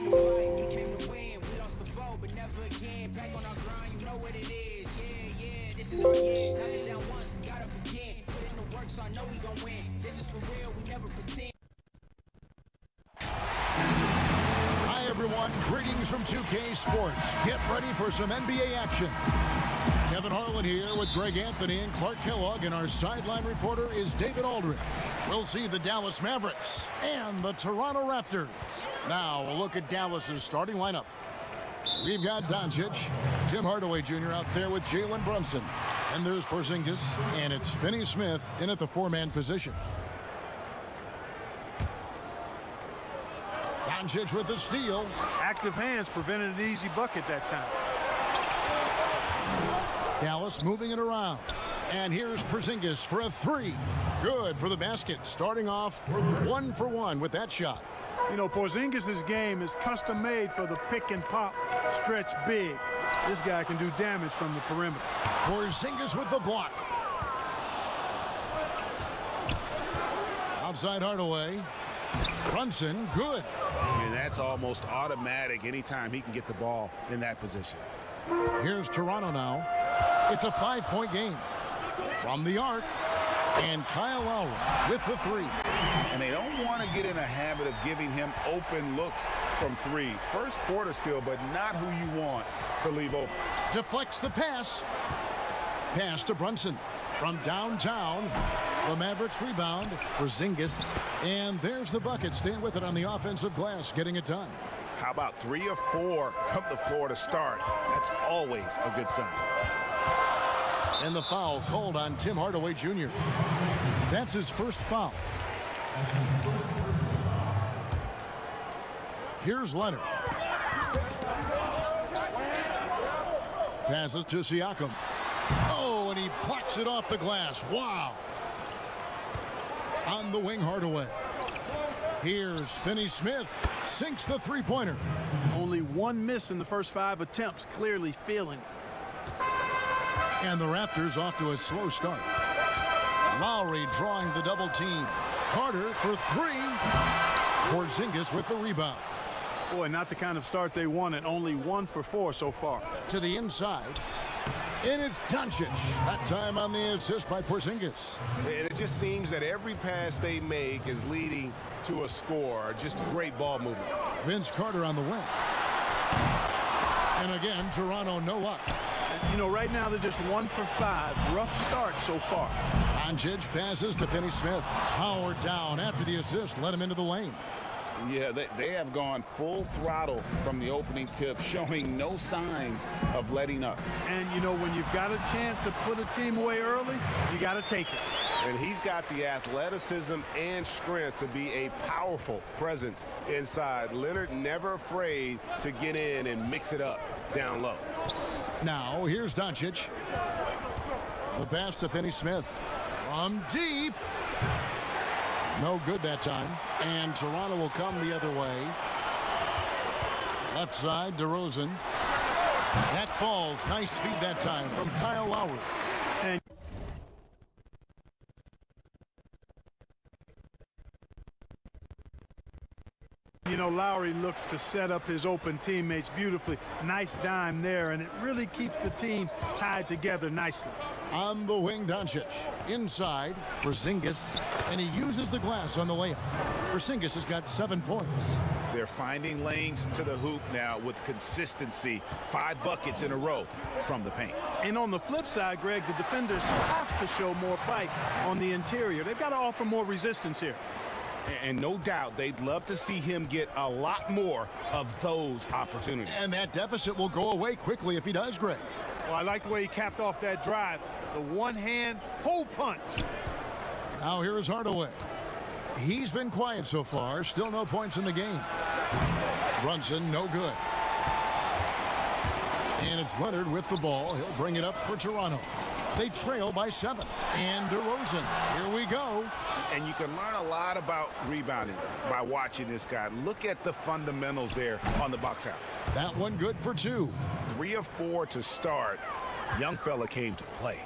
came to fight, we came to win. We lost before, but never again. Back on our grind, you know what it is. Yeah, this is our year. Knocked us down once, we got up again. Put in the work, so I know we gon' win. This is for real, we never pretend. Hi, everyone. Greetings from 2K Sports. Get ready for some NBA action. Kevin Harlan here with Greg Anthony and Clark Kellogg, and our sideline reporter is David Aldridge. We'll see the Dallas Mavericks and the Toronto Raptors. Now, a look at Dallas's starting lineup. We've got Doncic, Tim Hardaway Jr. out there with Jalen Brunson. And there's Porzingis, and it's Finney-Smith in at the four-man position. Doncic with the steal. Active hands prevented an easy bucket that time. Dallas moving it around. And here's Porzingis for a three. Good for the basket. Starting off 1 for 1 with that shot. You know, Porzingis' game is custom-made for the pick-and-pop stretch big. This guy can do damage from the perimeter. Porzingis with the block. Outside Hardaway. Brunson, good. And that's almost automatic anytime he can get the ball in that position. Here's Toronto now. It's a 5-point game. From the arc, and Kyle Lowry with the three. And they don't want to get in a habit of giving him open looks from three. First quarter still, but not who you want to leave open. Deflects the pass. Pass to Brunson. From downtown, the Mavericks rebound. Porzingis. And there's the bucket. Staying with it on the offensive glass, getting it done. How about 3 of 4 from the floor to start? That's always a good sign. And the foul called on Tim Hardaway Jr. That's his first foul. Here's Leonard. Passes to Siakam. Oh, and he blocks it off the glass. Wow. On the wing, Hardaway. Here's Finney-Smith. Sinks the three-pointer. Only one miss in the first 5 attempts. Clearly feeling it. And the Raptors off to a slow start. Lowry drawing the double team. Carter for three. Porzingis with the rebound. Boy, not the kind of start they wanted. Only 1 for 4 so far. To the inside. And it's Doncic. That time on the assist by Porzingis. And it just seems that every pass they make is leading to a score. Just great ball movement. Vince Carter on the wing. And again, Toronto no luck. You know, right now they're just 1 for 5. Rough start so far. Doncic passes to Finney-Smith. Howard down after the assist. Let him into the lane. Yeah, they have gone full throttle from the opening tip, showing no signs of letting up. And, you know, when you've got a chance to put a team away early, you got to take it. And he's got the athleticism and strength to be a powerful presence inside. Leonard never afraid to get in and mix it up down low. Now, here's Doncic. The pass to Finney-Smith. From deep. No good that time. And Toronto will come the other way. Left side, DeRozan. That falls. Nice feed that time from Kyle Lowry. And you know, Lowry looks to set up his open teammates beautifully. Nice dime there, and it really keeps the team tied together nicely. On the wing, Doncic. Inside, Porzingis, and he uses the glass on the layup. Porzingis has got 7 points. They're finding lanes to the hoop now with consistency. 5 buckets in a row from the paint. And on the flip side, Greg, the defenders have to show more fight on the interior. They've got to offer more resistance here. And no doubt they'd love to see him get a lot more of those opportunities. And that deficit will go away quickly if he does, Greg. Well, I like the way he capped off that drive. The one-hand hole punch. Now here is Hardaway. He's been quiet so far. Still no points in the game. Brunson, no good. And it's Leonard with the ball. He'll bring it up for Toronto. They trail by 7. And DeRozan, here we go. And you can learn a lot about rebounding by watching this guy. Look at the fundamentals there on the box out. That one good for 2. 3 of 4 to start. Young fella came to play.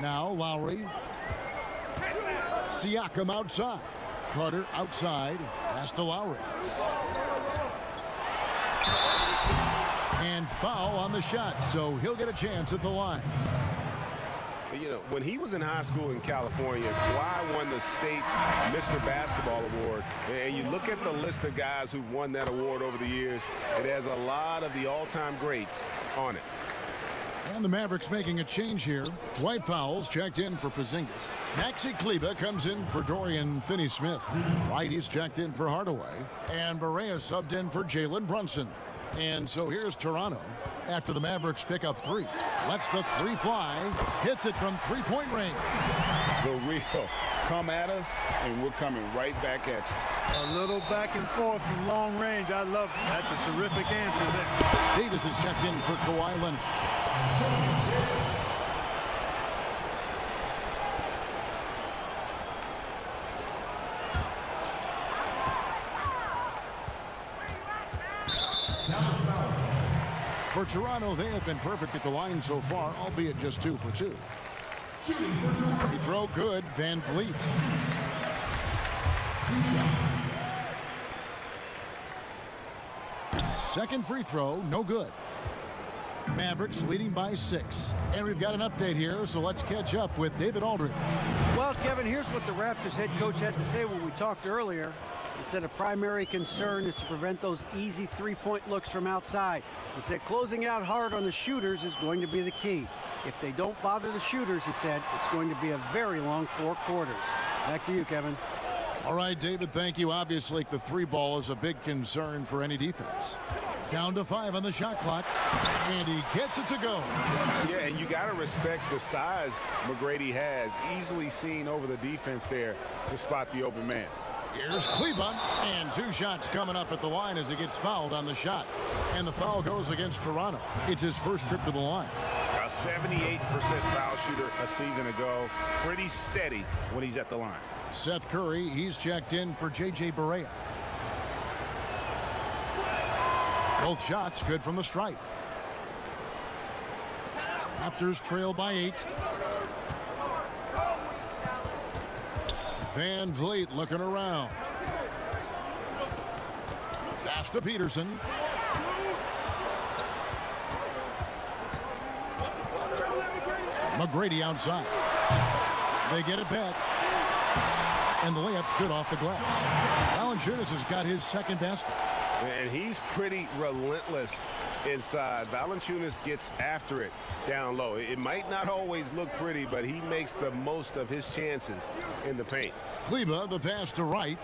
Now Lowry. Siakam outside. Carter outside. Pass to Lowry. And foul on the shot, so he'll get a chance at the line. You know, when he was in high school in California, Kawhi won the state's Mr. Basketball Award. And you look at the list of guys who've won that award over the years, it has a lot of the all-time greats on it. And the Mavericks making a change here. Dwight Powell's checked in for Porzingis. Maxi Kleber comes in for Dorian Finney-Smith. Whitey's checked in for Hardaway. And Barea subbed in for Jalen Brunson. And so here's Toronto after the Mavericks pick up 3. Lets the 3 fly. Hits it from three-point range. The real. Come at us, and we're coming right back at you. A little back and forth from long range. I love it. That's a terrific answer there. Davis is checked in for Kawhi Leonard. For Toronto, they have been perfect at the line so far, albeit just 2 for 2. Free throw good, Van Vliet. Second free throw, no good. Mavericks leading by 6. And we've got an update here, so let's catch up with David Aldridge. Well, Kevin, here's what the Raptors head coach had to say when we talked earlier. He said a primary concern is to prevent those easy three-point looks from outside. He said closing out hard on the shooters is going to be the key. If they don't bother the shooters, he said, it's going to be a very long 4 quarters. Back to you, Kevin. All right, David, thank you. Obviously, the 3 ball is a big concern for any defense. Down to 5 on the shot clock, and he gets it to go. Yeah, and you got to respect the size McGrady has. Easily seen over the defense there to spot the open man. Here's Kleber, and 2 shots coming up at the line as he gets fouled on the shot. And the foul goes against Toronto. It's his first trip to the line. A 78% foul shooter a season ago. Pretty steady when he's at the line. Seth Curry, he's checked in for J.J. Barea. Both shots good from the stripe. Raptors trail by 8. Van Vliet looking around. Pass to Peterson. McGrady outside. They get it back. And the layup's good off the glass. Valanciunas has got his second basket. And he's pretty relentless inside. Valanciunas gets after it down low. It might not always look pretty, but he makes the most of his chances in the paint. Kleber, the pass to Wright.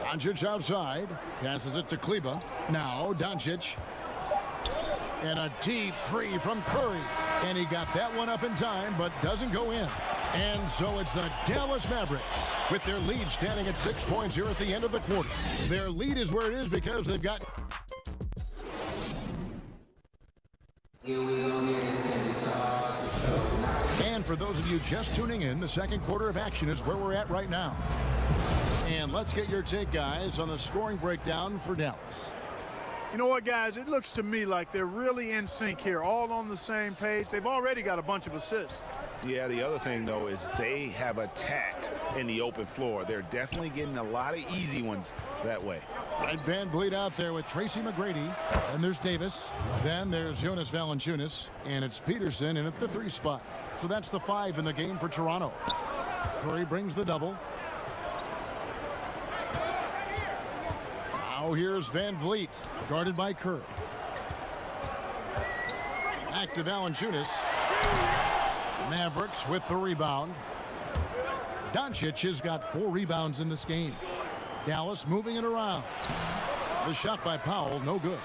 Doncic outside. Passes it to Kleber. Now Doncic. And a deep 3 from Curry. And he got that one up in time, but doesn't go in. And so it's the Dallas Mavericks with their lead standing at 6 points here at the end of the quarter. Their lead is where it is because they've got... And for those of you just tuning in, the second quarter of action is where we're at right now. And let's get your take, guys, on the scoring breakdown for Dallas. You know what, guys? It looks to me like they're really in sync here, all on the same page. They've already got a bunch of assists. Yeah, the other thing, though, is they have attacked in the open floor. They're definitely getting a lot of easy ones that way. Right, Van Vliet out there with Tracy McGrady. Then there's Davis. Then there's Jonas Valanciunas. And it's Peterson in at the 3 spot. So that's the 5 in the game for Toronto. Curry brings the double. Now here's Van Vliet, guarded by Kerr. Back to Valanciunas. Mavericks with the rebound. Doncic has got 4 rebounds in this game. Dallas moving it around. The shot by Powell, no good.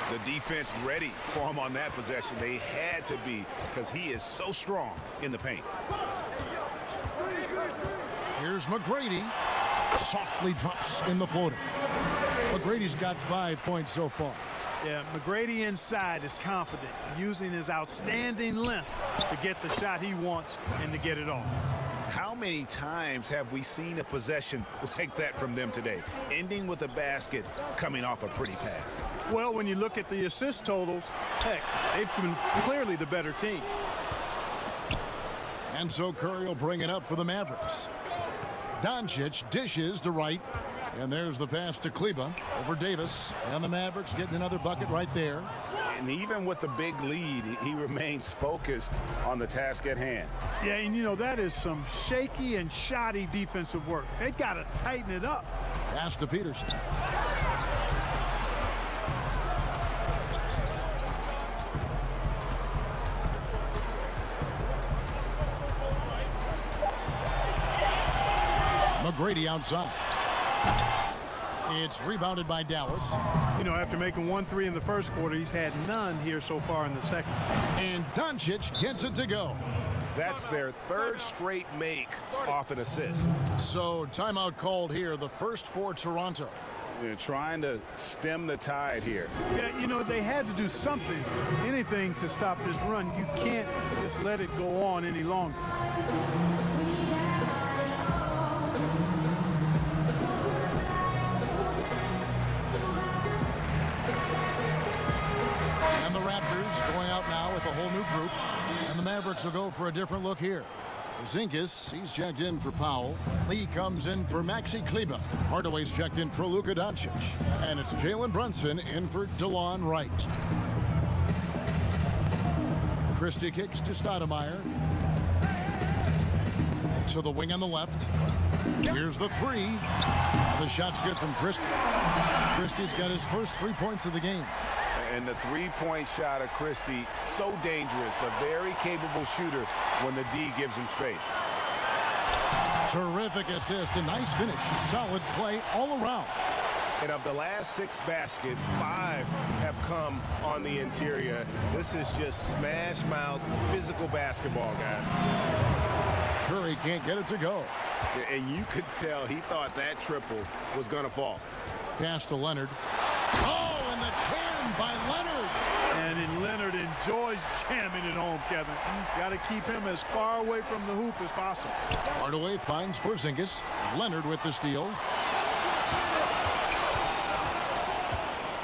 The defense ready for him on that possession. They had to be because he is so strong in the paint. Here's McGrady. Softly drops in the floater. McGrady's got 5 points so far. Yeah, McGrady inside is confident, using his outstanding length to get the shot he wants and to get it off. How many times have we seen a possession like that from them today, ending with a basket coming off a pretty pass? Well, when you look at the assist totals, heck, they've been clearly the better team. And so Curry will bring it up for the Mavericks. Doncic dishes to right. And there's the pass to Kleba over Davis. And the Mavericks getting another bucket right there. And even with the big lead, he remains focused on the task at hand. Yeah, and you know, that is some shaky and shoddy defensive work. They got to tighten it up. Pass to Peterson. McGrady outside. It's rebounded by Dallas. You know, after making 1-3 in the first quarter, he's had none here so far in the second. And Doncic gets it to go. That's their third straight make off an assist. So timeout called here, the first for Toronto. They're trying to stem the tide here. Yeah, you know, they had to do something, anything to stop this run. You can't just let it go on any longer. And the Raptors going out now with a whole new group. And the Mavericks will go for a different look here. Porzingis, he's checked in for Powell. Lee comes in for Maxi Kleba. Hardaway's checked in for Luka Doncic. And it's Jalen Brunson in for DeLon Wright. Christie kicks to Stoudemire. To the wing on the left. Here's the three. The shot's good from Christie. Christie's got his first 3 points of the game. And the three-point shot of Christie, so dangerous, a very capable shooter when the D gives him space. Terrific assist, a nice finish, solid play all around. And of the last 6 baskets, 5 have come on the interior. This is just smash mouth, physical basketball, guys. Curry can't get it to go. And you could tell he thought that triple was going to fall. Pass to Leonard. Oh, and the jam by Leonard. And Leonard enjoys jamming it home, Kevin. Got to keep him as far away from the hoop as possible. Hardaway finds Porzingis. Leonard with the steal.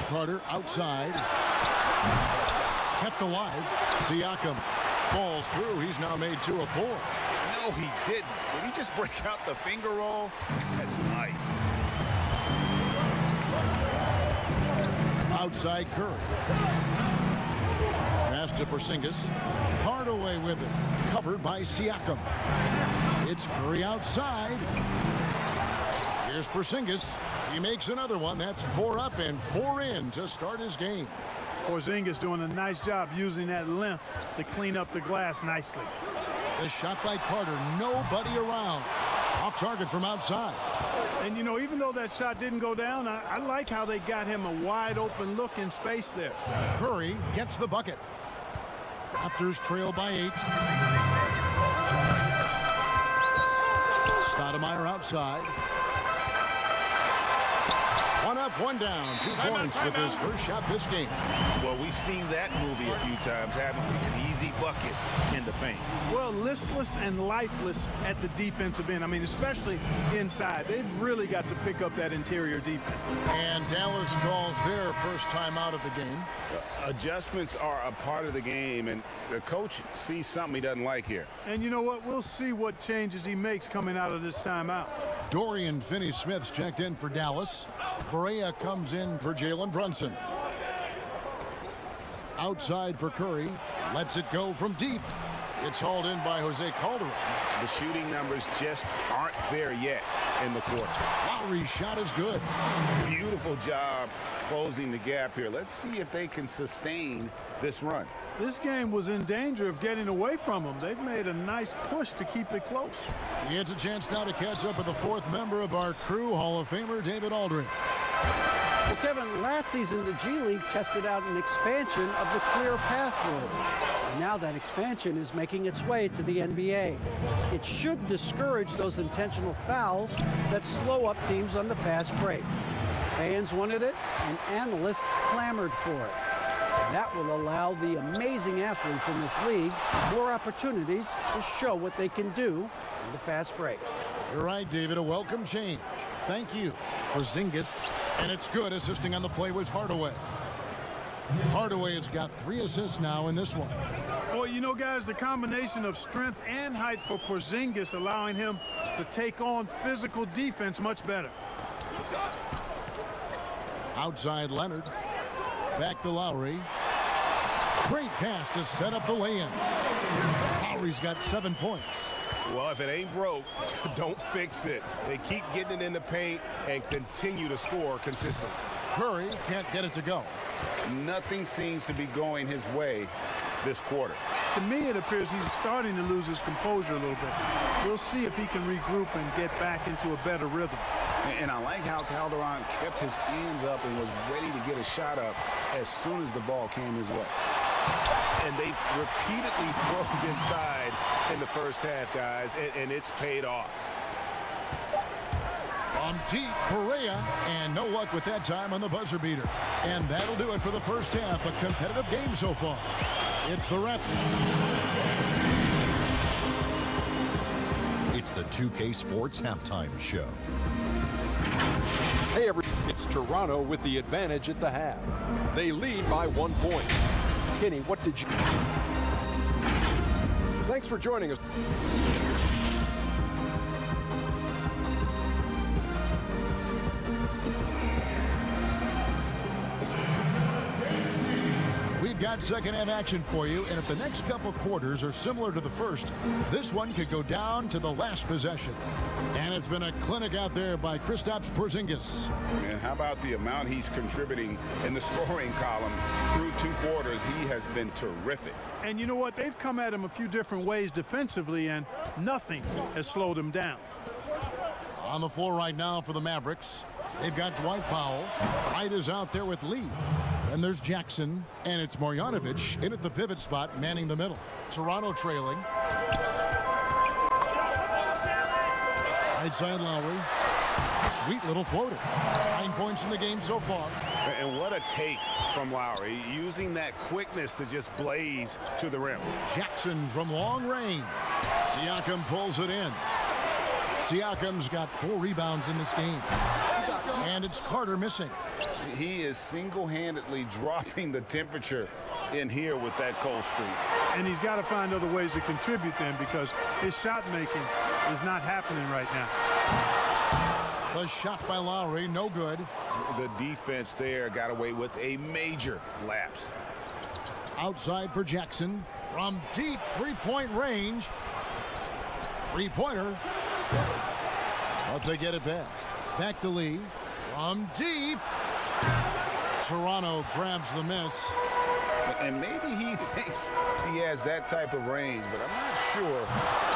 Carter outside. Kept alive. Siakam falls through. He's now made 2 of 4. No, he didn't. Did he just break out the finger roll? That's nice. Outside Curry. Pass to Porzingis. Hardaway with it. Covered by Siakam. It's Curry outside. Here's Porzingis. He makes another one. That's 4 up and 4 in to start his game. Porzingis doing a nice job using that length to clean up the glass nicely. The shot by Carter. Nobody around. Off target from outside. And, you know, even though that shot didn't go down, I like how they got him a wide open look in space there. Curry gets the bucket. Raptors trail by 8. Stoudemire outside. 1 up, 1 down. 2 points with his first shot this game. Well, we've seen that movie a few times, haven't we? An easy bucket in the paint. Well, listless and lifeless at the defensive end. I mean, especially inside. They've really got to pick up that interior defense. And Dallas calls their first time out of the game. Adjustments are a part of the game, and the coach sees something he doesn't like here. And you know what? We'll see what changes he makes coming out of this timeout. Dorian Finney-Smith's checked in for Dallas. Barea comes in for Jalen Brunson. Outside for Curry. Lets it go from deep. It's hauled in by Jose Calderon. The shooting numbers just aren't there yet in the quarter. Lowry's shot is good. Beautiful job closing the gap here. Let's see if they can sustain this run. This game was in danger of getting away from them. They've made a nice push to keep it close. It's a chance now to catch up with the 4th member of our crew, Hall of Famer David Aldridge. Well, Kevin, last season the G League tested out an expansion of the clear path rule. And now that expansion is making its way to the NBA. It should discourage those intentional fouls that slow up teams on the fast break. Fans wanted it, and analysts clamored for it. That will allow the amazing athletes in this league more opportunities to show what they can do in the fast break. You're right, David. A welcome change. Thank you. Porzingis, and it's good. Assisting on the play was Hardaway. Hardaway has got 3 assists now in this one. Well, you know, guys, the combination of strength and height for Porzingis allowing him to take on physical defense much better. Outside Leonard. Back to Lowry. Great pass to set up the lay-in. Lowry's got 7 points. Well, if it ain't broke, don't fix it. They keep getting it in the paint and continue to score consistently. Curry can't get it to go. Nothing seems to be going his way this quarter. To me, it appears he's starting to lose his composure a little bit. We'll see if he can regroup and get back into a better rhythm. And I like how Calderon kept his hands up and was ready to get a shot up as soon as the ball came his way. And they've repeatedly probed inside in the first half, guys, and it's paid off. From deep, Perea, and no luck with that time on the buzzer beater. And that'll do it for the first half. A competitive game so far. It's the Raptors. It's the 2K Sports Halftime Show. Hey, everybody, it's Toronto with the advantage at the half. They lead by 1 point. Kenny, what did you... Thanks for joining us. We've got second half action for you, and if the next couple quarters are similar to the first, this one could go down to the last possession. And it's been a clinic out there by Kristaps Porzingis. And how about the amount he's contributing in the scoring column through 2 quarters? He has been terrific. And you know what? They've come at him a few different ways defensively, and nothing has slowed him down. On the floor right now for the Mavericks, they've got Dwight Powell. White is out there with Lee. And there's Jackson, and it's Marjanovic in at the pivot spot, manning the middle. Toronto trailing. Right side Lowry. Sweet little floater. 9 points in the game so far. And what a take from Lowry, using that quickness to just blaze to the rim. Jackson from long range. Siakam pulls it in. Siakam's got 4 rebounds in this game. And it's Carter missing. He is single-handedly dropping the temperature in here with that cold streak. And he's got to find other ways to contribute then, because his shot making is not happening right now. The shot by Lowry, no good. The defense there got away with a major lapse. Outside for Jackson. From deep 3-point range. 3-pointer. But they get it back. Back to Lee. From deep. Toronto grabs the miss. And maybe he thinks he has that type of range, but I'm not sure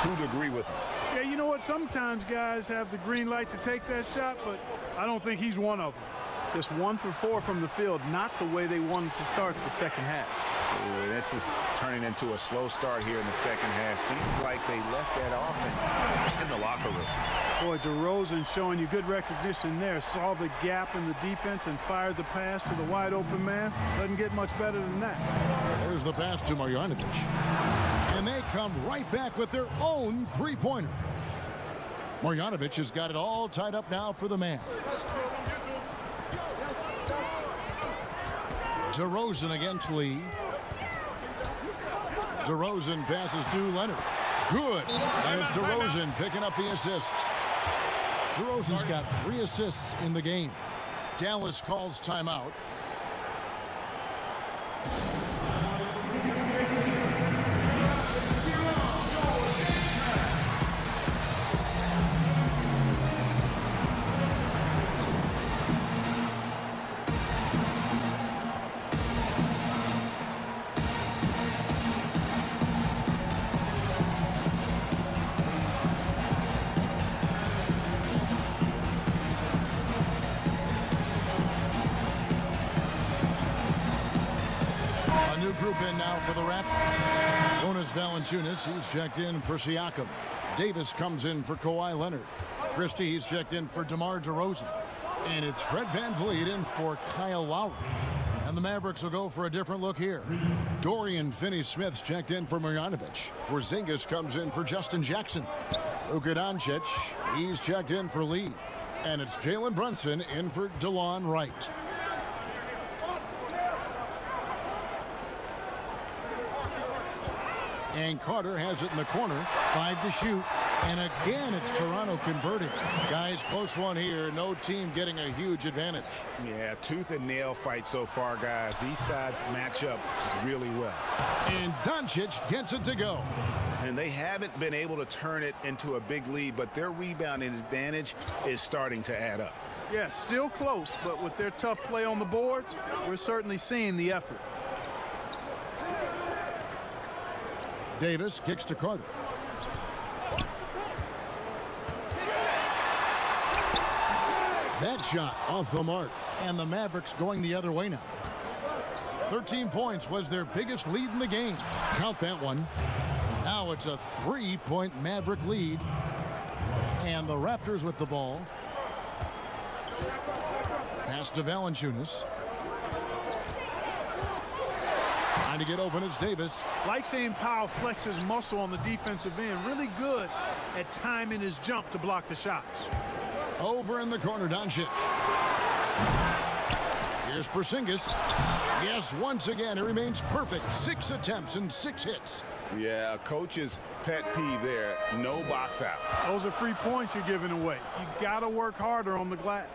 who'd agree with him. Yeah, you know what? Sometimes guys have the green light to take that shot, but I don't think he's one of them. Just 1 for 4 from the field, not the way they wanted to start the second half. Ooh, this is turning into a slow start here in the second half. Seems like they left that offense in the locker room. Boy, DeRozan showing you good recognition there. Saw the gap in the defense and fired the pass to the wide open man. Doesn't get much better than that. There's the pass to Marjanovic. And they come right back with their own 3-pointer. Marjanovic has got it all tied up now for the Mavs. DeRozan against Lee. DeRozan passes to Leonard. Good. And it's DeRozan picking up the assist. DeRozan's got 3 assists in the game. Dallas calls timeout. Group in now for the Raptors. Jonas Valanciunas, he's checked in for Siakam. Davis comes in for Kawhi Leonard. Christie, he's checked in for DeMar DeRozan. And it's Fred VanVleet in for Kyle Lowry. And the Mavericks will go for a different look here. Dorian Finney-Smith's checked in for Marjanovic. Porzingis comes in for Justin Jackson. Luka Doncic, he's checked in for Lee. And it's Jalen Brunson in for DeLon Wright. And Carter has it in the corner. 5 to shoot. And again, it's Toronto converting. Guys, close one here. No team getting a huge advantage. Yeah, tooth and nail fight so far, guys. These sides match up really well. And Doncic gets it to go. And they haven't been able to turn it into a big lead, but their rebounding advantage is starting to add up. Yeah, still close, but with their tough play on the boards, we're certainly seeing the effort. Davis kicks to Carter. That shot off the mark, and the Mavericks going the other way now. 13 points was their biggest lead in the game. Count that one. Now it's a 3-point Maverick lead. And the Raptors with the ball. Pass to Valanciunas. Trying to get open, it's Davis. Like seeing Powell flex his muscle on the defensive end. Really good at timing his jump to block the shots. Over in the corner, Doncic. Here's Porzingis. Yes, once again, it remains perfect. 6 attempts and 6 hits. Yeah, a coach's pet peeve there. No box out. Those are free points you're giving away. You got to work harder on the glass.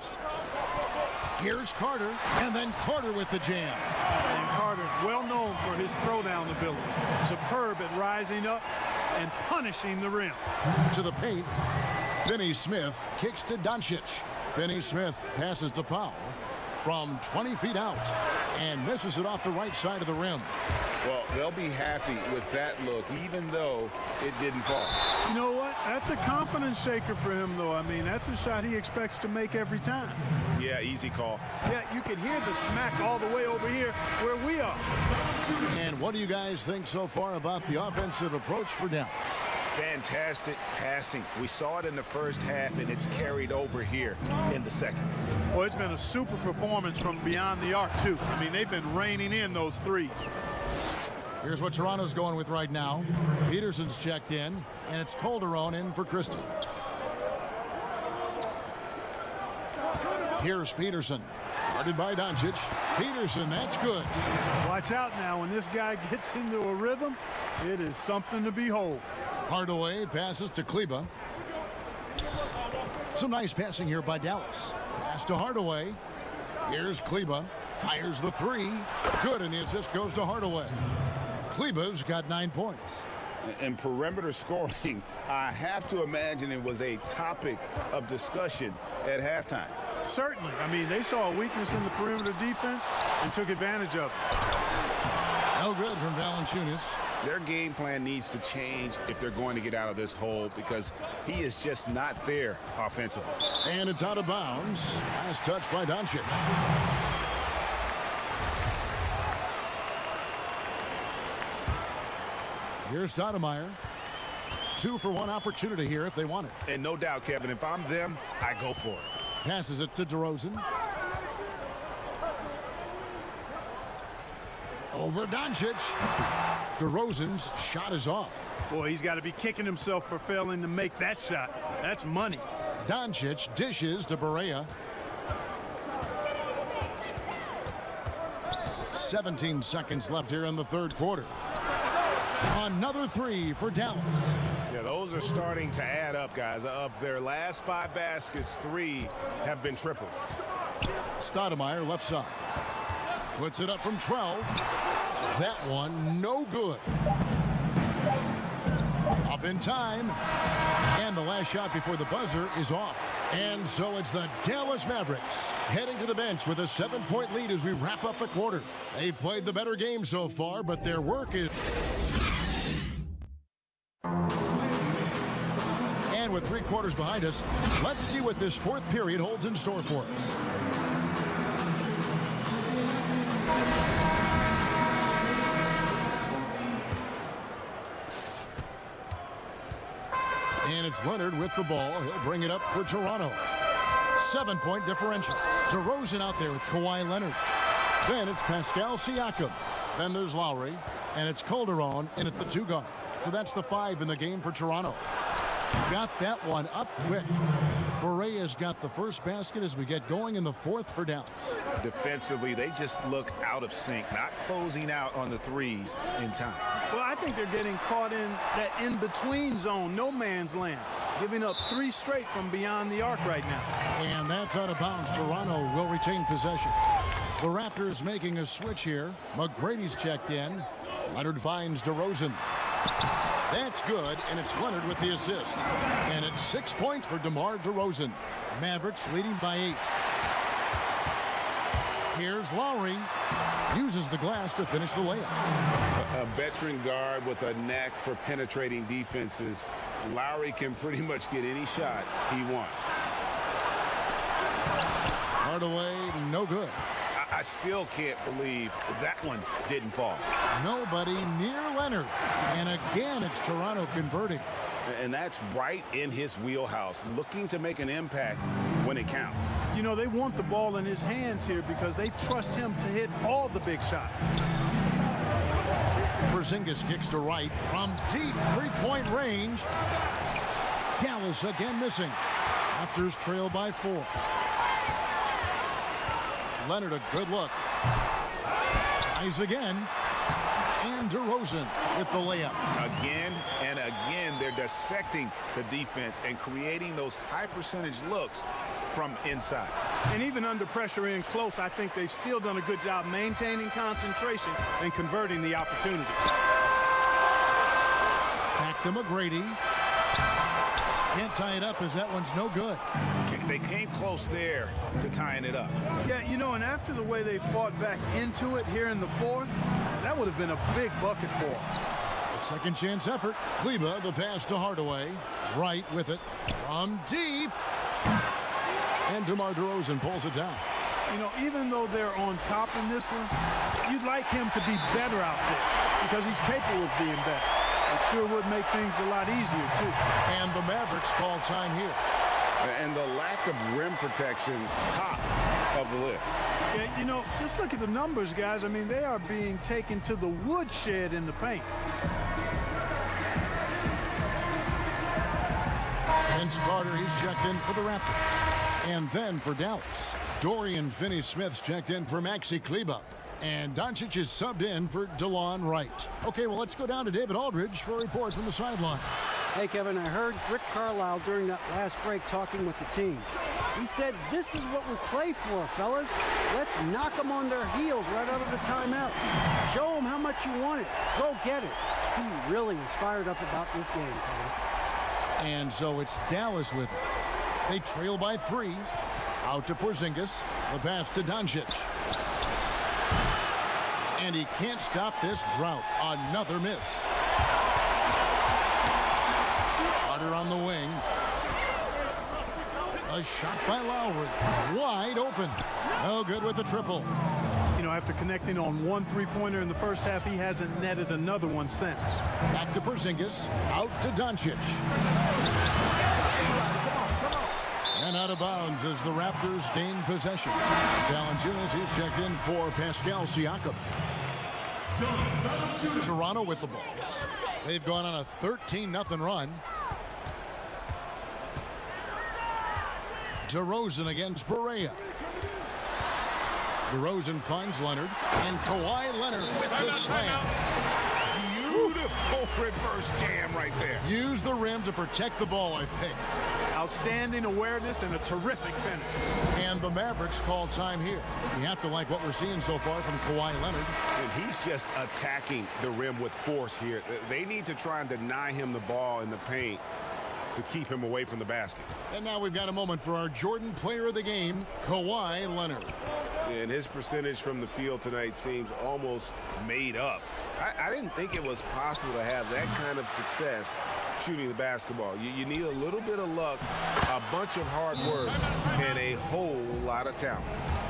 Here's Carter, and then Carter with the jam. And Carter, well known for his throwdown ability. Superb at rising up and punishing the rim. To the paint. Finney-Smith kicks to Doncic. Finney-Smith passes to Powell from 20 feet out and misses it off the right side of the rim. Well, they'll be happy with that look, even though it didn't fall. You know what? That's a confidence shaker for him, though. I mean, that's a shot he expects to make every time. Yeah, easy call. Yeah, you can hear the smack all the way over here where we are. And what do you guys think so far about the offensive approach for Dallas? Fantastic passing. We saw it in the first half, and it's carried over here in the second. Well, it's been a super performance from beyond the arc, too. I mean, they've been raining in those threes. Here's what Toronto's going with right now. Peterson's checked in, and it's Calderon in for Christie. Here's Peterson. Guarded by Doncic. Peterson, that's good. Watch out now. When this guy gets into a rhythm, it is something to behold. Hardaway passes to Kleba. Some nice passing here by Dallas. Pass to Hardaway. Here's Kleba. Fires the 3. Good, and the assist goes to Hardaway. Kleba's got 9 points. And perimeter scoring, I have to imagine it was a topic of discussion at halftime. Certainly. I mean, they saw a weakness in the perimeter defense and took advantage of it. No good from Valanciunas. Their game plan needs to change if they're going to get out of this hole, because he is just not there offensively. And it's out of bounds. Last touch by Doncic. Here's Stoudemire. 2-for-1 opportunity here if they want it. And no doubt, Kevin, if I'm them, I go for it. Passes it to DeRozan. Over Doncic. DeRozan's shot is off. Boy, he's got to be kicking himself for failing to make that shot. That's money. Doncic dishes to Barea. 17 seconds left here in the third quarter. Another 3 for Dallas. Yeah, those are starting to add up, guys. Of their last 5 baskets, 3 have been triples. Stoudemire left side. Puts it up from 12. That one no good. Up in time. And the last shot before the buzzer is off. And so it's the Dallas Mavericks heading to the bench with a 7-point lead as we wrap up the quarter. They've played the better game so far, but their work is... And with 3 quarters behind us, let's see what this fourth period holds in store for us. And it's Leonard with the ball. He'll bring it up for Toronto. 7-point differential. DeRozan out there with Kawhi Leonard. Then it's Pascal Siakam. Then there's Lowry. And it's Calderon in at the 2 guard. So that's the 5 in the game for Toronto. Got that one up quick. Berea's got the first basket as we get going in the fourth for Dallas. Defensively, they just look out of sync, not closing out on the threes in time. Well, I think they're getting caught in that in-between zone, no man's land, giving up 3 straight from beyond the arc right now. And that's out of bounds. Toronto will retain possession. The Raptors making a switch here. McGrady's checked in. Leonard finds DeRozan. That's good, and it's Leonard with the assist. And it's 6 points for DeMar DeRozan. Mavericks leading by 8. Here's Lowry. Uses the glass to finish the layup. A veteran guard with a knack for penetrating defenses. Lowry can pretty much get any shot he wants. Hardaway, no good. I still can't believe that one didn't fall. Nobody near Leonard. And again, it's Toronto converting. And that's right in his wheelhouse, looking to make an impact when it counts. You know, they want the ball in his hands here because they trust him to hit all the big shots. Porzingis kicks to right from deep three-point range. Dallas again missing. Raptors trail by 4. Leonard a good look. Tries again. And DeRozan with the layup. Again and again, they're dissecting the defense and creating those high percentage looks from inside. And even under pressure in close, I think they've still done a good job maintaining concentration and converting the opportunity. Back to McGrady. Can't tie it up as that one's no good. They came close there to tying it up. Yeah, you know, and after the way they fought back into it here in the fourth, that would have been a big bucket for them. A second chance effort. Kleba, the pass to Hardaway. Right with it from deep. And DeMar DeRozan pulls it down. You know, even though they're on top in this one, you'd like him to be better out there because he's capable of being better. It sure would make things a lot easier, too. And the Mavericks call time here. And the lack of rim protection, top of the list. Yeah, you know, just look at the numbers, guys. I mean, they are being taken to the woodshed in the paint. Vince Carter, he's checked in for the Raptors. And then for Dallas, Dorian Finney-Smith's checked in for Maxi Kleba. And Doncic is subbed in for DeLon Wright. Okay, well, let's go down to David Aldridge for a report from the sideline. Hey, Kevin, I heard Rick Carlisle during that last break talking with the team. He said, this is what we play for, fellas. Let's knock them on their heels right out of the timeout. Show them how much you want it. Go get it. He really is fired up about this game, Kevin. And so it's Dallas with it. They trail by 3. Out to Porzingis. The pass to Doncic. And he can't stop this drought. Another miss. Carter on the wing. A shot by Lowry. Wide open. No good with the triple. You know, after connecting on 1 3-pointer in the first half, he hasn't netted another one since. Back to Porzingis. Out to Doncic. And out of bounds as the Raptors gain possession. Valanciunas is checked in for Pascal Siakam. Toronto with the ball. They've gone on a 13-0 run. DeRozan against Berea. DeRozan finds Leonard. And Kawhi Leonard with the slam. Beautiful reverse jam right there. Use the rim to protect the ball, I think. Outstanding awareness and a terrific finish. And the Mavericks call time here. You have to like what we're seeing so far from Kawhi Leonard. And he's just attacking the rim with force here. They need to try and deny him the ball in the paint to keep him away from the basket. And now we've got a moment for our Jordan player of the game, Kawhi Leonard. And his percentage from the field tonight seems almost made up. I didn't think it was possible to have that kind of success shooting the basketball. You need a little bit of luck, a bunch of hard work, and a whole lot of talent.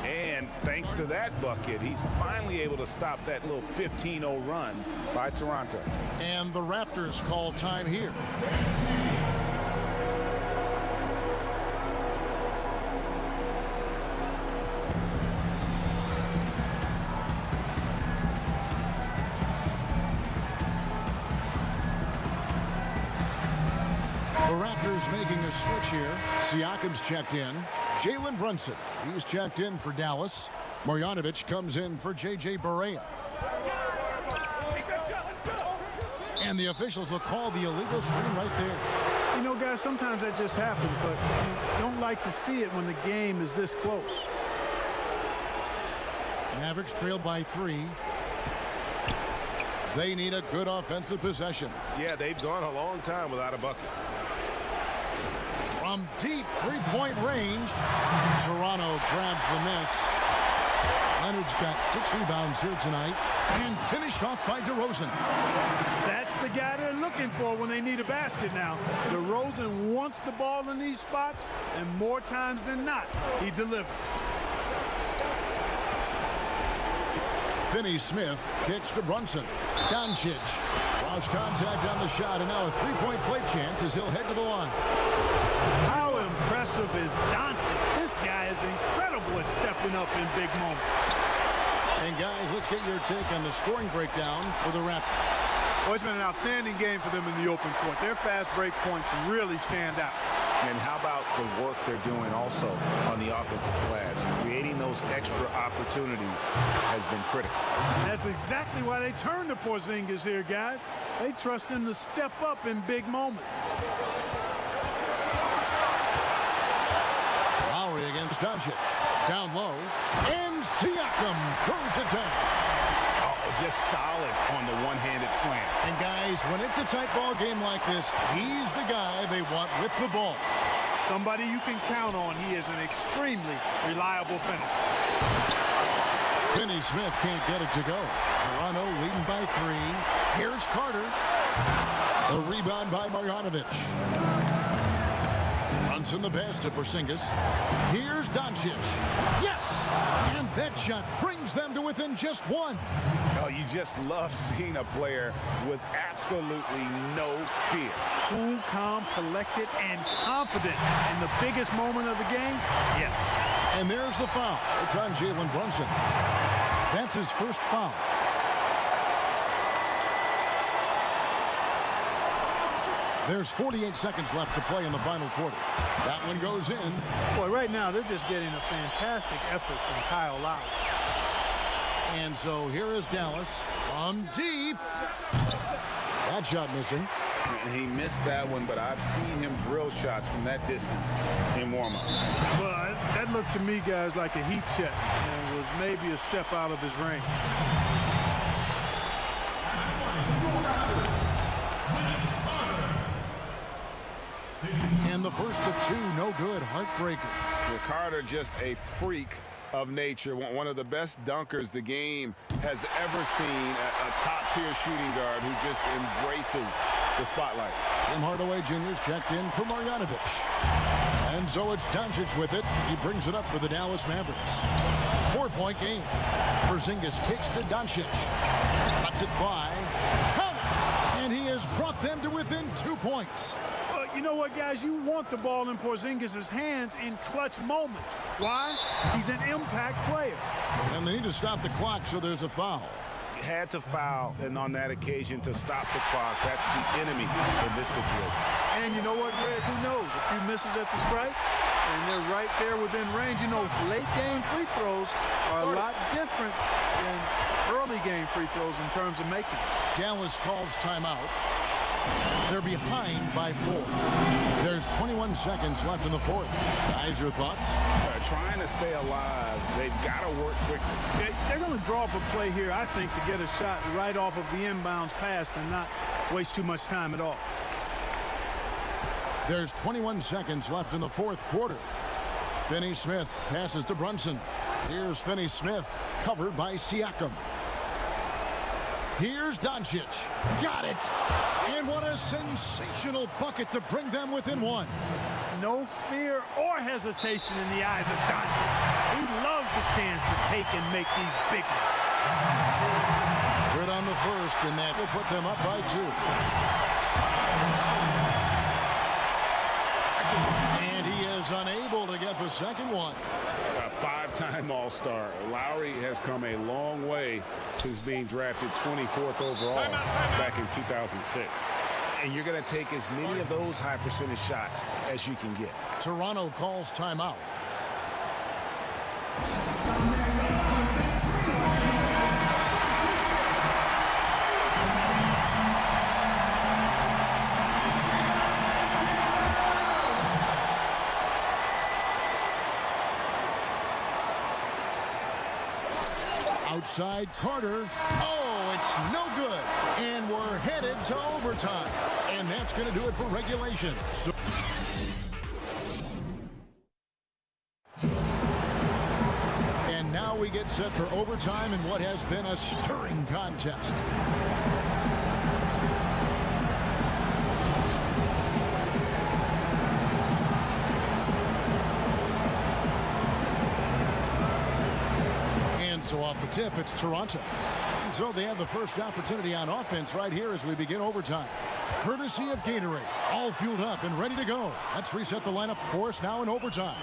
And thanks to that bucket, he's finally able to stop that little 15-0 run by Toronto. And the Raptors call time here. The Raptors making a switch here. Siakam's checked in. Jalen Brunson, he's checked in for Dallas. Marjanovic comes in for J.J. Barea. And the officials will call the illegal screen right there. You know, guys, sometimes that just happens, but you don't like to see it when the game is this close. Mavericks trail by 3. They need a good offensive possession. Yeah, they've gone a long time without a bucket. From deep three-point range, Toronto grabs the miss. Leonard's got 6 rebounds here tonight and finished off by DeRozan. That's the guy they're looking for when they need a basket now. DeRozan wants the ball in these spots, and more times than not, he delivers. Finney-Smith kicks to Brunson. Doncic draws contact on the shot, and now a three-point play chance as he'll head to the line. How impressive is Doncic? This guy is incredible at stepping up in big moments. And guys, let's get your take on the scoring breakdown for the Raptors. Well, it's been an outstanding game for them in the open court. Their fast break points really stand out. And how about the work they're doing also on the offensive glass? Creating those extra opportunities has been critical. And that's exactly why they turn to Porzingis here, guys. They trust him to step up in big moments. Lowry against Doncic. Down low. And Siakam throws it down. Oh, just solid on the one-handed slam. And guys, when it's a tight ball game like this, he's the guy they want with the ball. Somebody you can count on. He is an extremely reliable finisher. Finney-Smith can't get it to go. Toronto leading by 3. Here's Carter. The rebound by Marjanovic. Brunson the pass to Porzingis. Here's Doncic. Yes! And that shot brings them to within just 1. Oh, you just love seeing a player with absolutely no fear. Cool, calm, collected, and confident in the biggest moment of the game. Yes. And there's the foul. It's on Jalen Brunson. That's his first foul. There's 48 seconds left to play in the final quarter. That one goes in. Boy, right now they're just getting a fantastic effort from Kyle Lowry. And so here is Dallas from deep. That shot missing. And he missed that one, but I've seen him drill shots from that distance in warm-up. Well, that looked to me, guys, like a heat check and was maybe a step out of his range. And the first of 2, no good. Heartbreaker. Carter just a freak of nature, one of the best dunkers the game has ever seen, a top-tier shooting guard who just embraces the spotlight. Tim Hardaway Jr.'s checked in for Marjanovic. And so it's Doncic with it. He brings it up for the Dallas Mavericks. 4-point game. Porzingis kicks to Doncic. Lets it fly. Count it! And he has brought them to within 2 points. You know what, guys? You want the ball in Porzingis' hands in clutch moments. Why? He's an impact player. And they need to stop the clock, so there's a foul. Had to foul, and on that occasion to stop the clock. That's the enemy in this situation. And you know what, Greg? Who knows? A few misses at the strike, and they're right there within range. You know, late-game free throws are a lot different than early-game free throws in terms of making. Dallas calls timeout. They're behind by 4. There's 21 seconds left in the fourth. Guys, your thoughts? Trying to stay alive. They've got to work quickly. They're going to draw up a play here, I think, to get a shot right off of the inbounds pass and not waste too much time at all. There's 21 seconds left in the fourth quarter. Finney-Smith passes to Brunson. Here's Finney-Smith, covered by Siakam. Here's Doncic. Got it! And what a sensational bucket to bring them within 1. No fear or hesitation in the eyes of Doncic. He loves the chance to take and make these big ones. Good on the first, and that will put them up by 2. And he is unable to get the second one. A 5-time All-Star. Lowry has come a long way since being drafted 24th overall back in 2006. and you're going to take as many of those high percentage shots as you can get. Toronto calls timeout. Outside Carter. Oh, it's no good. And we're headed to overtime. And that's going to do it for regulation. And now we get set for overtime in what has been a stirring contest. So off the tip, it's Toronto. And so they have the first opportunity on offense right here as we begin overtime. Courtesy of Gatorade, all fueled up and ready to go. Let's reset the lineup for us now in overtime.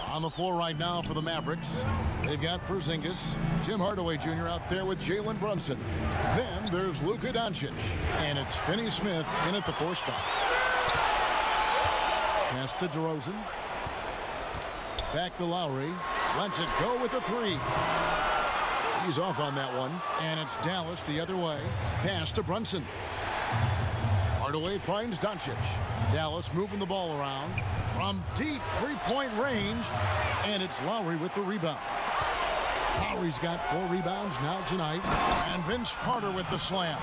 On the floor right now for the Mavericks, they've got Porzingis, Tim Hardaway Jr. out there with Jalen Brunson. Then there's Luka Doncic, and it's Finney Smith in at the 4 spot. Pass to DeRozan. Back to Lowry. Lets it go with a 3. He's off on that one. And it's Dallas the other way. Pass to Brunson. Hardaway finds Doncic. Dallas moving the ball around. From deep three-point range. And it's Lowry with the rebound. Lowry's got 4 rebounds now tonight. And Vince Carter with the slam.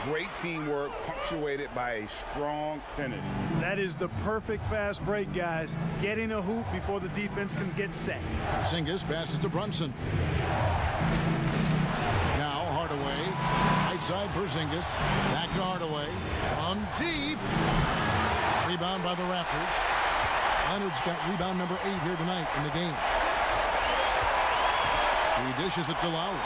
Great teamwork punctuated by a strong finish. That is the perfect fast break, guys. Getting a hoop before the defense can get set. Porzingis passes to Brunson. Now Hardaway. Right side Porzingis. Back to Hardaway. From deep. Rebound by the Raptors. Leonard's got rebound number 8 here tonight in the game. He dishes it to Lowry.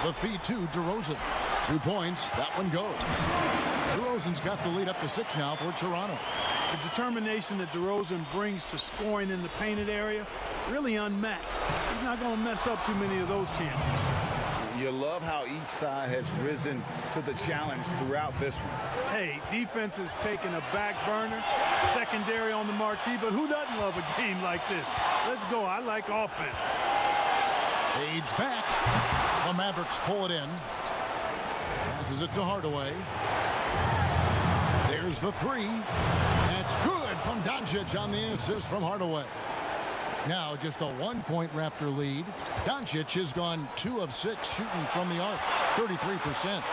The feed to DeRozan. 2 points. That one goes. DeRozan's got the lead up to 6 now for Toronto. The determination that DeRozan brings to scoring in the painted area, really unmatched. He's not going to mess up too many of those chances. You love how each side has risen to the challenge throughout this one. Hey, defense is taking a back burner, secondary on the marquee, but who doesn't love a game like this? Let's go. I like offense. Fades back. The Mavericks pull it in. Passes it to Hardaway. There's the 3. That's good from Doncic on the assist from Hardaway. Now just a 1-point Raptor lead. Doncic has gone 2 of 6 shooting from the arc, 33%.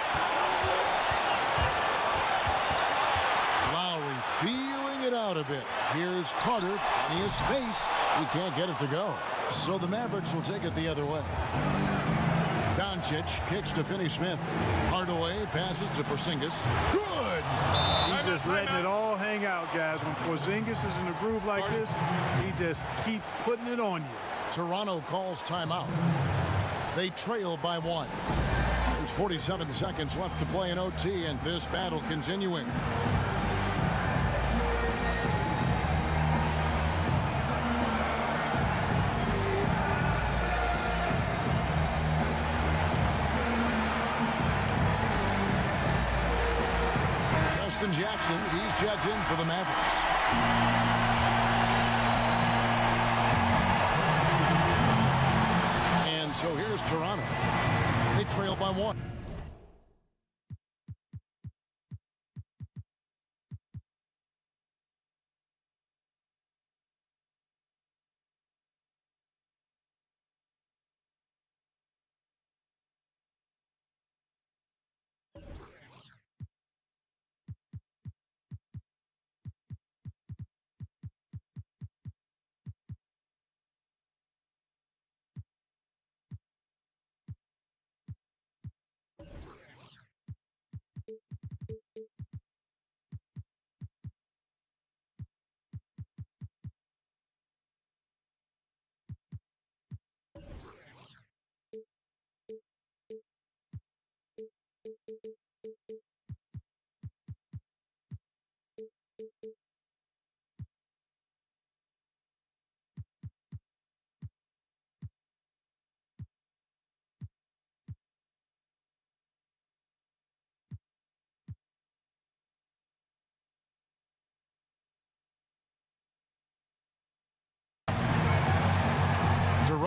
Lowry feeling it out a bit. Here's Carter, plenty of space. He can't get it to go. So the Mavericks will take it the other way. Doncic kicks to Finney Smith. Hardaway passes to Porzingis. Good! He's just letting it all hang out, guys. When Porzingis is in a groove like this, he just keeps putting it on you. Toronto calls timeout. They trail by 1. There's 47 seconds left to play in OT, and this battle continuing. Jackson, he's checked in for the Mavericks. And so here's Toronto. They trail by 1.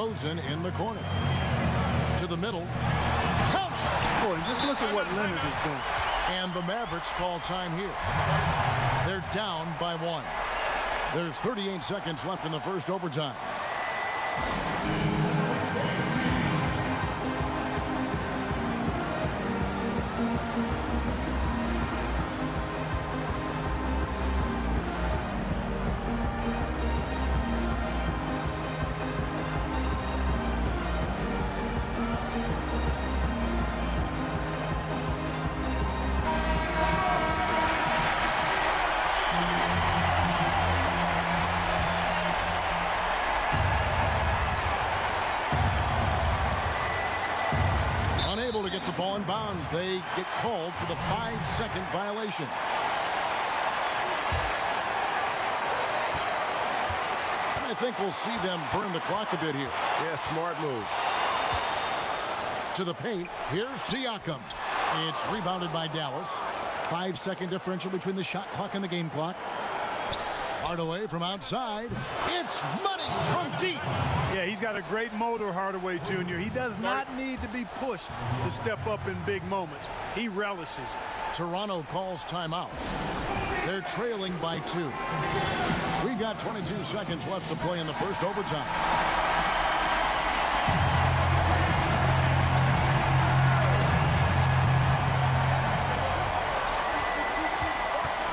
DeRozan in the corner. To the middle. Boy, just look at what Leonard is doing. And the Mavericks call time here. They're down by 1. There's 38 seconds left in the first overtime. Unable to get the ball in bounds. They get called for the 5-second violation. And I think we'll see them burn the clock a bit here. Yeah, smart move. To the paint. Here's Siakam. It's rebounded by Dallas. 5-second differential between the shot clock and the game clock. Hardaway from outside. It's money from deep. Yeah, he's got a great motor, Hardaway Jr. He does not need to be pushed to step up in big moments. He relishes. Toronto calls timeout. They're trailing by 2. We've got 22 seconds left to play in the first overtime.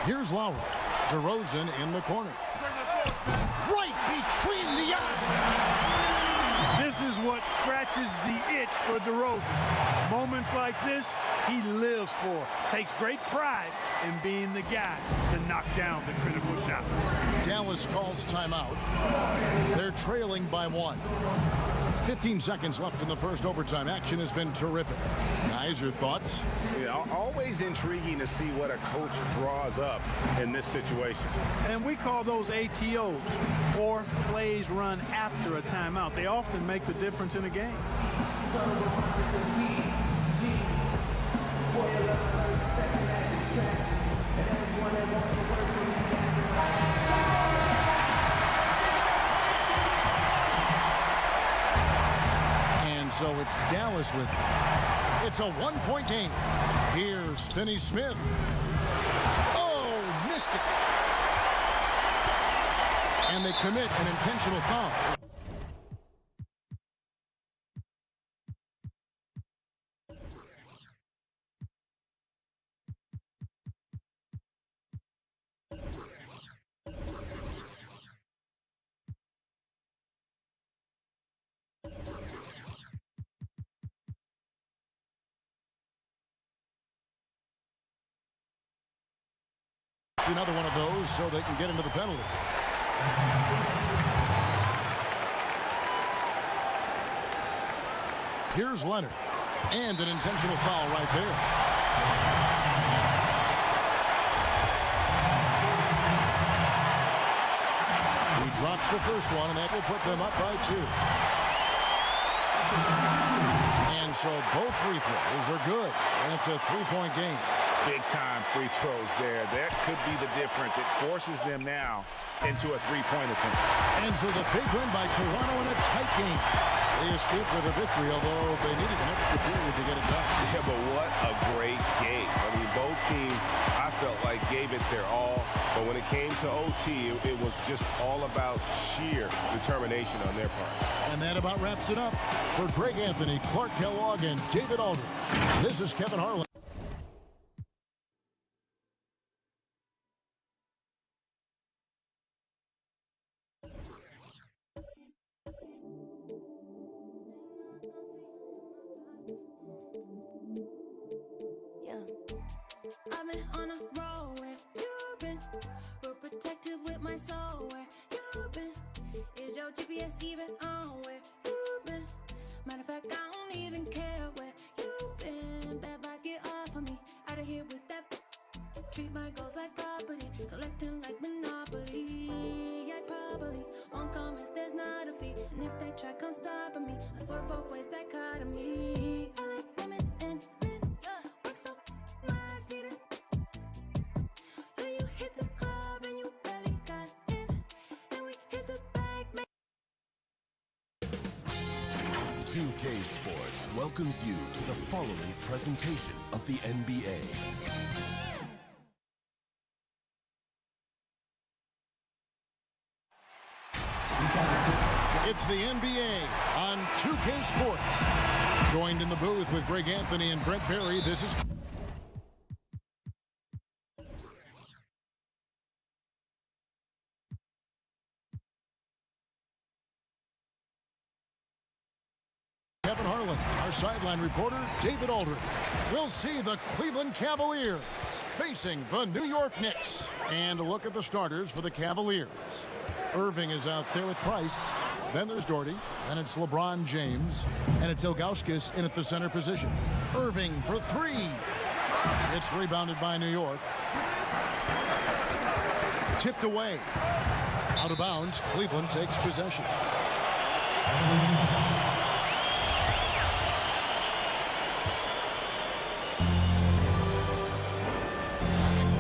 Here's Lowry. DeRozan in the corner. Right between the eyes. This is what scratches the itch for DeRozan. Moments like this, he lives for. Takes great pride in being the guy to knock down the critical shots. Dallas calls timeout. They're trailing by 1. 15 seconds left in the first overtime. Action has been terrific. Guys, your thoughts? Yeah, always intriguing to see what a coach draws up in this situation. And we call those ATOs, or plays run after a timeout. They often make the difference in a game. So it's Dallas with it. It's a 1-point game. Here's Finney-Smith. Oh, missed it. And they commit an intentional foul. Another one of those so they can get into the penalty. Here's Leonard. And an intentional foul right there. He drops the first one, and that will put them up by 2. And so both free throws are good. And it's a 3-point game. Big-time free throws there. That could be the difference. It forces them now into a 3-point attempt. And so the big win by Toronto in a tight game. They escaped with a victory, although they needed an extra period to get it done. Yeah, but what a great game. I mean, both teams, I felt like, gave it their all. But when it came to OT, it was just all about sheer determination on their part. And that about wraps it up. For Greg Anthony, Clark Kellogg, and David Aldridge, this is Kevin Harlan. I've been on a roll where you've been, real protective with my soul where you've been. Is your GPS even on where you've been? Matter of fact, I don't even care where you've been. Bad vibes get off of me, out of here with that. Treat my goals like property, collecting like Monopoly. I probably won't come if there's not a fee, and if they try come stopping me, I swear both ways dichotomy. I like women and men, work so much, need it. When you hit the club and you barely got in, and we hit the bag, 2K Sports welcomes you to the following presentation of the NBA. It's the NBA on 2K Sports. Joined in the booth with Greg Anthony and Brent Barry, this is Kevin Harlan, our sideline reporter, David Aldridge. We'll see the Cleveland Cavaliers facing the New York Knicks. And a look at the starters for the Cavaliers. Irving is out there with Price. Then there's Doherty. And it's LeBron James. And it's Ilgauskas in at the center position. Irving for three. It's rebounded by New York. Tipped away. Out of bounds. Cleveland takes possession.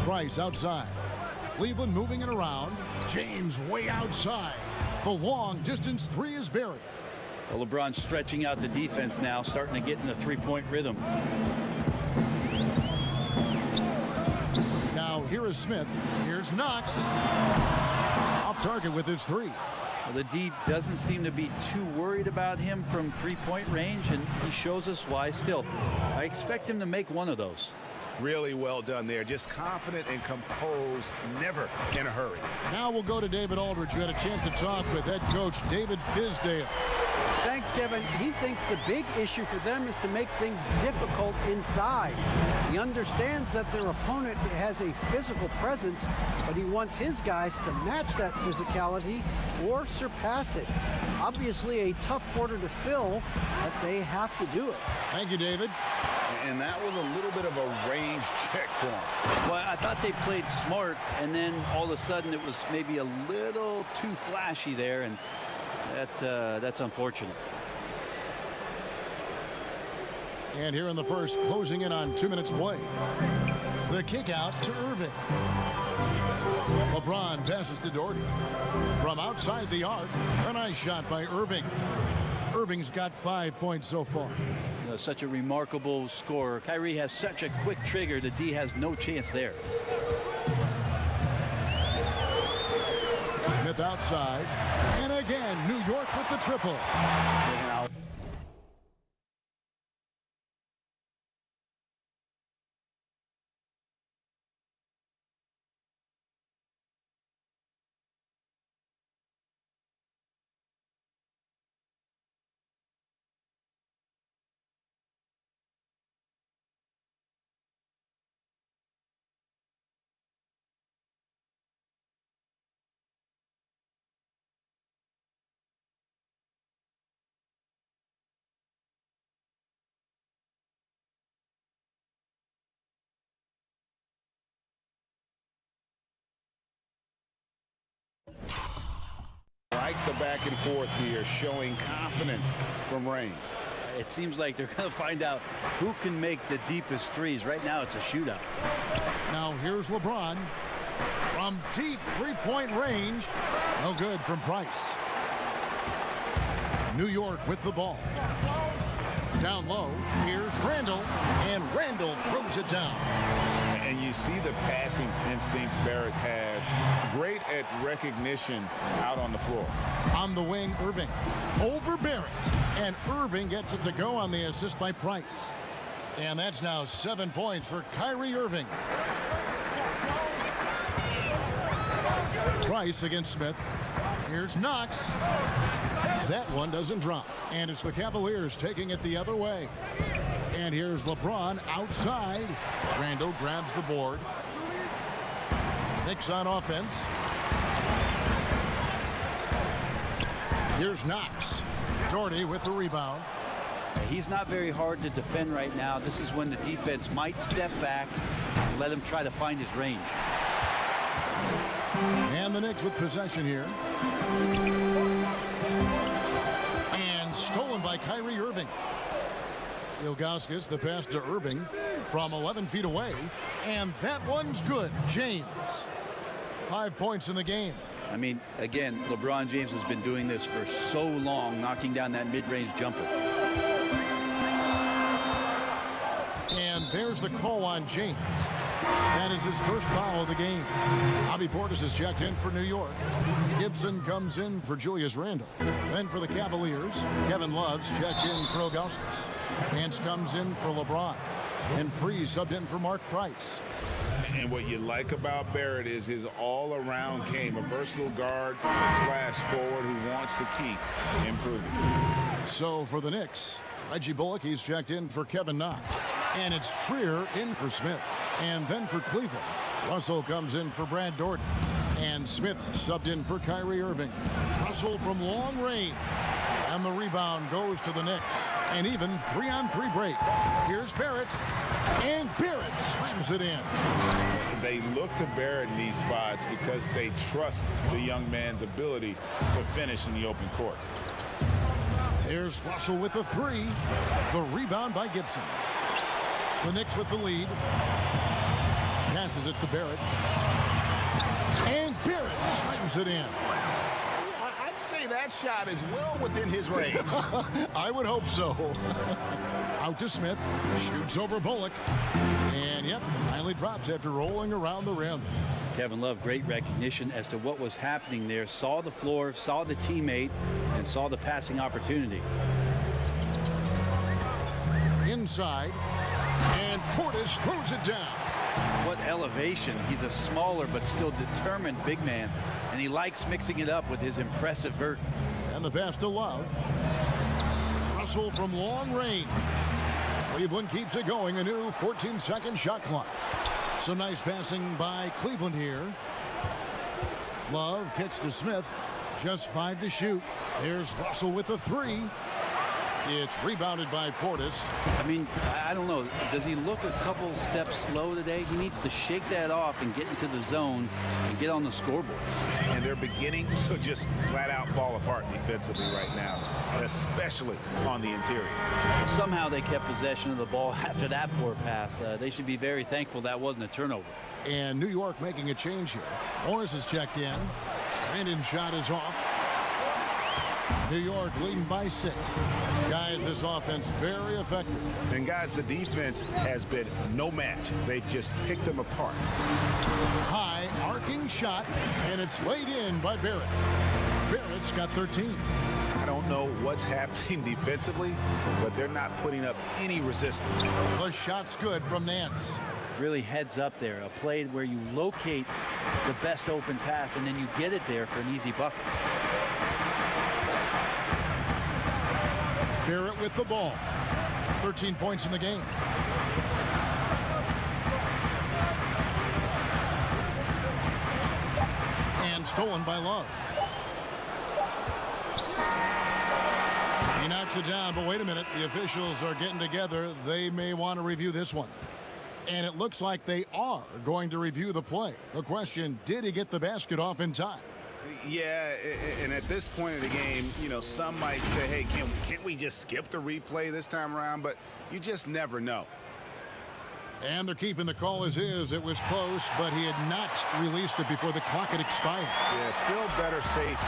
Price outside. Cleveland moving it around. James way outside. The long distance three is buried. Well, LeBron's stretching out the defense now, starting to get in the three-point rhythm. Now here is Smith. Here's Knox. Off target with his three. Well, the D doesn't seem to be too worried about him from three-point range, and he shows us why still. I expect him to make one of those. Really well done there. Just confident and composed, never in a hurry. Now we'll go to David Aldridge, who had a chance to talk with head coach David Fizdale. Thanks, Kevin. He thinks the big issue for them is to make things difficult inside. He understands that their opponent has a physical presence, but he wants his guys to match that physicality or surpass it. Obviously a tough order to fill, but they have to do it. Thank you, David. And that was a little bit of a range check for him. Well, I thought they played smart, and then all of a sudden it was maybe a little too flashy there, and that's unfortunate. And here in the first, closing in on 2 minutes play. The kick out to Irving. LeBron passes to Doherty. From outside the arc, a nice shot by Irving. Irving's got 5 points so far. Such a remarkable scorer. Kyrie has such a quick trigger. The D has no chance there. Smith outside. And again, New York with the triple. Like the back and forth here, showing confidence from range. It seems like they're going to find out who can make the deepest threes. Right now, it's a shootout. Now here's LeBron. From deep three-point range. No good from Price. New York with the ball. Down low, here's Randall, and Randall throws it down. And you see the passing instincts Barrett has. Great at recognition out on the floor. On the wing, Irving. Over Barrett. And Irving gets it to go on the assist by Price. And that's now 7 points for Kyrie Irving. Price against Smith. Here's Knox. That one doesn't drop. And it's the Cavaliers taking it the other way. And here's LeBron outside. Randall grabs the board. Knicks on offense. Here's Knox. Doherty with the rebound. He's not very hard to defend right now. This is when the defense might step back and let him try to find his range. And the Knicks with possession here. And stolen by Kyrie Irving. Ilgauskas, the pass to Irving from 11 feet away. And that one's good. James. 5 points in the game. I mean, again, LeBron James has been doing this for so long, knocking down that mid-range jumper. And there's the call on James. That is his first foul of the game. Bobby Portis is checked in for New York. Gibson comes in for Julius Randle. Then for the Cavaliers, Kevin Love's checked in for Augustus. Nance comes in for LeBron. And Freeze subbed in for Mark Price. And what you like about Barrett is his all-around game, a versatile guard / forward who wants to keep improving. So for the Knicks, Reggie Bullock, he's checked in for Kevin Knox. And it's Trier in for Smith. And then for Cleveland, Russell comes in for Brad Dorton. And Smith subbed in for Kyrie Irving. Russell from long range. And the rebound goes to the Knicks. An even 3-on-3 break. Here's Barrett. And Barrett slams it in. They look to Barrett in these spots because they trust the young man's ability to finish in the open court. Here's Russell with the three. The rebound by Gibson. The Knicks with the lead. Passes it to Barrett. And Barrett slams it in. I'd say that shot is well within his range. I would hope so. Out to Smith. Shoots over Bullock. And, yep, finally drops after rolling around the rim. Kevin Love, great recognition as to what was happening there. Saw the floor, saw the teammate, and saw the passing opportunity. Inside. And Portis throws it down. What elevation. He's a smaller but still determined big man, and he likes mixing it up with his impressive vert. And the pass to Love. Russell from long range. Cleveland keeps it going. A new 14-second shot clock. Some nice passing by Cleveland here. Love kicks to Smith. Just 5 to shoot. There's Russell with the three. It's rebounded by Portis. I mean, I don't know. Does he look a couple steps slow today? He needs to shake that off and get into the zone and get on the scoreboard. And they're beginning to just flat out fall apart defensively right now, especially on the interior. Somehow they kept possession of the ball after that poor pass. They should be very thankful that wasn't a turnover. And New York making a change here. Morris is checked in. Brandon's shot is off. New York leading by 6. Guys, this offense very effective. And guys, the defense has been no match. They've just picked them apart. High arcing shot, and it's laid in by Barrett. Barrett's got 13. I don't know what's happening defensively, but they're not putting up any resistance. The shot's good from Nance. Really heads up there. A play where you locate the best open pass, and then you get it there for an easy bucket. Barrett with the ball. 13 points in the game. And stolen by Love. He knocks it down, but wait a minute. The officials are getting together. They may want to review this one. And it looks like they are going to review the play. The question, did he get the basket off in time? Yeah, and at this point of the game, you know, some might say, hey, can't we just skip the replay this time around? But you just never know. And they're keeping the call as is. It was close, but he had not released it before the clock had expired. Yeah, still better safe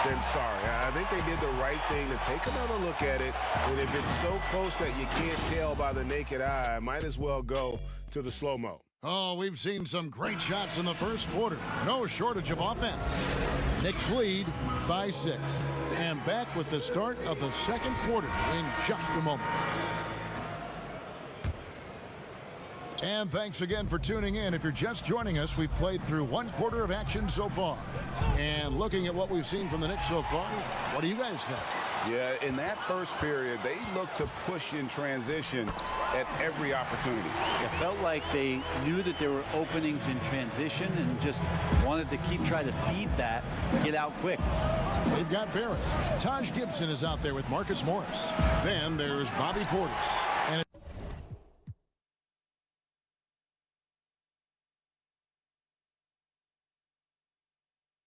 than sorry. I think they did the right thing to take another look at it. And if it's so close that you can't tell by the naked eye, might as well go to the slow-mo. Oh, we've seen some great shots in the first quarter. No shortage of offense. Knicks lead by 6. And back with the start of the second quarter in just a moment. And thanks again for tuning in. If you're just joining us, we've played through 1 quarter of action so far. And looking at what we've seen from the Knicks so far, what do you guys think? Yeah, in that first period, they looked to push in transition at every opportunity. It felt like they knew that there were openings in transition and just wanted to keep trying to feed that, get out quick. They've got Barrett. Taj Gibson is out there with Marcus Morris. Then there's Bobby Portis.